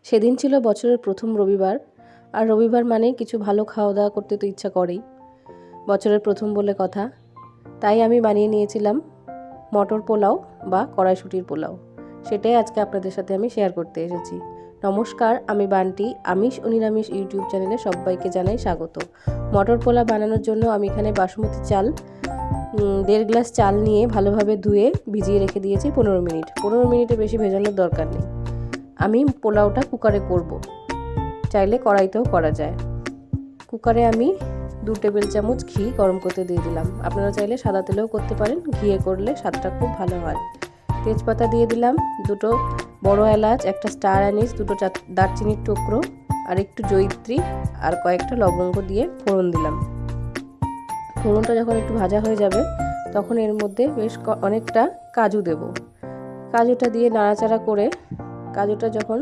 সেদিন ছিল বছরের প্রথম রবিবার, আর রবিবার মানেই কিছু ভালো খাওয়া দাওয়া করতে তো ইচ্ছা করেই, বছরের প্রথম বলে কথা। তাই আমি বানিয়ে নিয়েছিলাম মটর পোলাও বা কড়াইশুঁটির পোলাও। সেটাই আজকে আপনাদের সাথে আমি শেয়ার করতে এসেছি। নমস্কার, আমি বান্টি, আমিষ ও নিরামিষ ইউটিউব চ্যানেলে সবাইকে জানাই স্বাগত। মটর পোলাও বানানোর জন্য আমি এখানে বাসমতি চাল 1.5 গ্লাস চাল নিয়ে ভালোভাবে ধুয়ে ভিজিয়ে রেখে দিয়েছি 15 মিনিট। 15 মিনিটে বেশি ভেজানোর দরকার নেই। আমি পোলাওটা কুকারে করব, চাইলে কড়াইতেও করা যায়। কুকারে আমি 2 টেবিল চামচ ঘি গরম করতে দিয়ে দিলাম। আপনারা চাইলে সাদা তেলেও করতে পারেন, ঘিয়ে করলে স্বাদটা খুব ভালো হয়। তেজপাতা দিয়ে দিলাম, 2টো বড় এলাচ, একটা স্টার অ্যানিস, 2টো দারচিনির টুকরো, আর একটু জয়িত্রী আর কয়েকটা লবঙ্গ দিয়ে ফোড়ন দিলাম। ফোড়নটা যখন একটু ভাজা হয়ে যাবে তখন এর মধ্যে বেশ অনেকটা কাজু দেব। কাজুটা দিয়ে নাড়াচাড়া করে কাজুটা যখন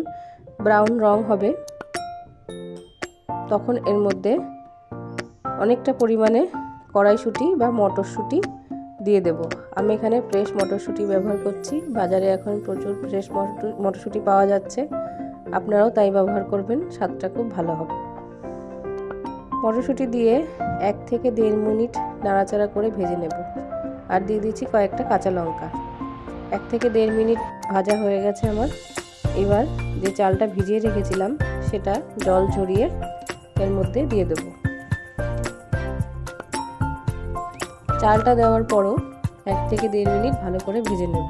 ব্রাউন রং হবে তখন এর মধ্যে অনেকটা পরিমাণে কড়াইশুঁটি বা মটরশুঁটি দিয়ে দেব। আমি এখানে ফ্রেশ মটরশুঁটি ব্যবহার করছি। বাজারে এখন প্রচুর ফ্রেশ মটরশুঁটি পাওয়া যাচ্ছে, আপনারাও তাই ব্যবহার করবেন, স্বাদটা খুব ভালো হবে। মটরশুঁটি দিয়ে 1 থেকে 1.5 মিনিট নাড়াচাড়া করে ভেজে নেব। আর দিয়ে দিচ্ছি কয়েকটা কাঁচা লঙ্কা। 1 থেকে 1.5 মিনিট ভাজা হয়ে গেছে আমার। এবার যে চালটা ভিজিয়ে রেখেছিলাম সেটা জল ঝরিয়ে এর মধ্যে দিয়ে দেব। চালটা দেওয়ার পরও 1 থেকে 1.5 মিনিট ভালো করে ভেজে নেব।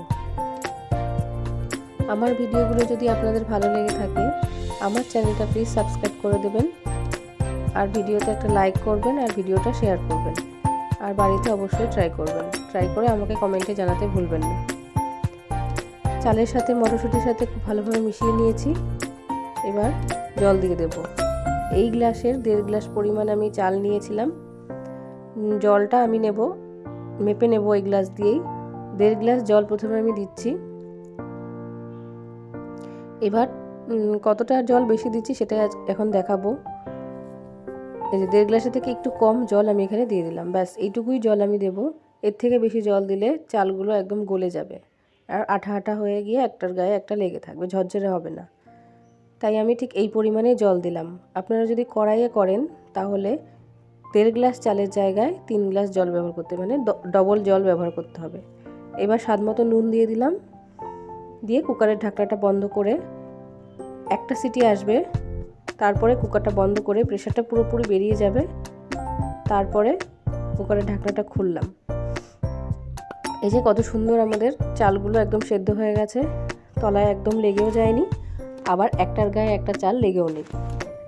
আমার ভিডিওগুলো যদি আপনাদের ভালো লেগে থাকে আমার চ্যানেলটা প্লিজ সাবস্ক্রাইব করে দেবেন, আর ভিডিওতে একটা লাইক করবেন, আর ভিডিওটা শেয়ার করবেন, আর বাড়িতে অবশ্যই ট্রাই করবেন। ট্রাই করে আমাকে কমেন্টে জানাতে ভুলবেন না। চালের সাথে মটরশুঁটির সাথে খুব ভালোভাবে মিশিয়ে নিয়েছি। এবার জল দিয়ে দেব। এই গ্লাসের 1.5 গ্লাস পরিমাণ আমি চাল নিয়েছিলাম। জলটা আমি মেপে নেব এই গ্লাস দিয়েই। 1.5 গ্লাস জল প্রথমে আমি দিচ্ছি। এবার কতটা জল বেশি দিচ্ছি সেটা এখন দেখাবো। এই যে 1.5 গ্লাসের থেকে একটু কম জল আমি এখানে দিয়ে দিলাম। ব্যাস এইটুকুই জল আমি দেব। এর থেকে বেশি জল দিলে চালগুলো একদম গলে যাবে আর আঠা আঠা হয়ে গিয়ে একটার গায়ে একটা লেগে থাকবে, ঝরঝরে হবে না। তাই আমি ঠিক এই পরিমাণে জল দিলাম। আপনারা যদি কড়াইয়ে করেন তাহলে 1.5 গ্লাস চালের জায়গায় 3 গ্লাস জল ব্যবহার করতে, মানে ডবল জল ব্যবহার করতে হবে। এবার স্বাদ মতো নুন দিয়ে দিলাম। দিয়ে কুকারের ঢাকনাটা বন্ধ করে একটা সিটি আসবে, তারপরে কুকারটা বন্ধ করে প্রেশারটা পুরোপুরি বেরিয়ে যাবে, তারপরে কুকারের ঢাকনাটা খুললাম। এই যে কত সুন্দর আমাদের চালগুলো একদম সেদ্ধ হয়ে গেছে, তলায় একদম লেগেও যায়নি, আবার একটার গায়ে একটা চাল লেগেও নেই।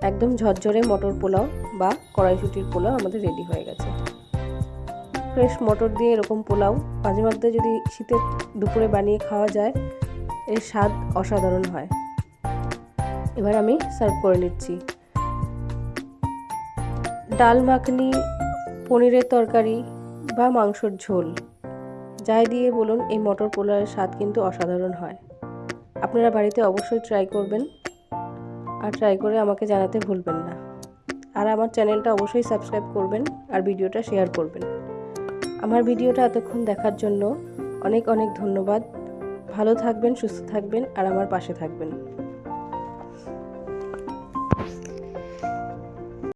একদম ঝরঝরে মটর পোলাও বা কড়াইশুঁটির পোলাও আমাদের রেডি হয়ে গেছে। ফ্রেশ মটর দিয়ে এরকম পোলাও মাঝে মধ্যে যদি শীতের দুপুরে বানিয়ে খাওয়া যায়, এর স্বাদ অসাধারণ হয়। এবার আমি সার্ভ করে নিচ্ছি। ডাল মাখনি, পনিরের তরকারি বা মাংসর ঝোল যাই দিয়ে বলুন, এই মটর পোলাওয়ের স্বাদ কিন্তু অসাধারণ হয়। আপনারা বাড়িতে অবশ্যই ট্রাই করবেন, আর ট্রাই করে আমাকে জানাতে ভুলবেন না। আর আমার চ্যানেলটা অবশ্যই সাবস্ক্রাইব করবেন আর ভিডিওটা শেয়ার করবেন। আমার ভিডিওটা এতক্ষণ দেখার জন্য অনেক অনেক ধন্যবাদ। ভালো থাকবেন, সুস্থ থাকবেন আর আমার পাশে থাকবেন।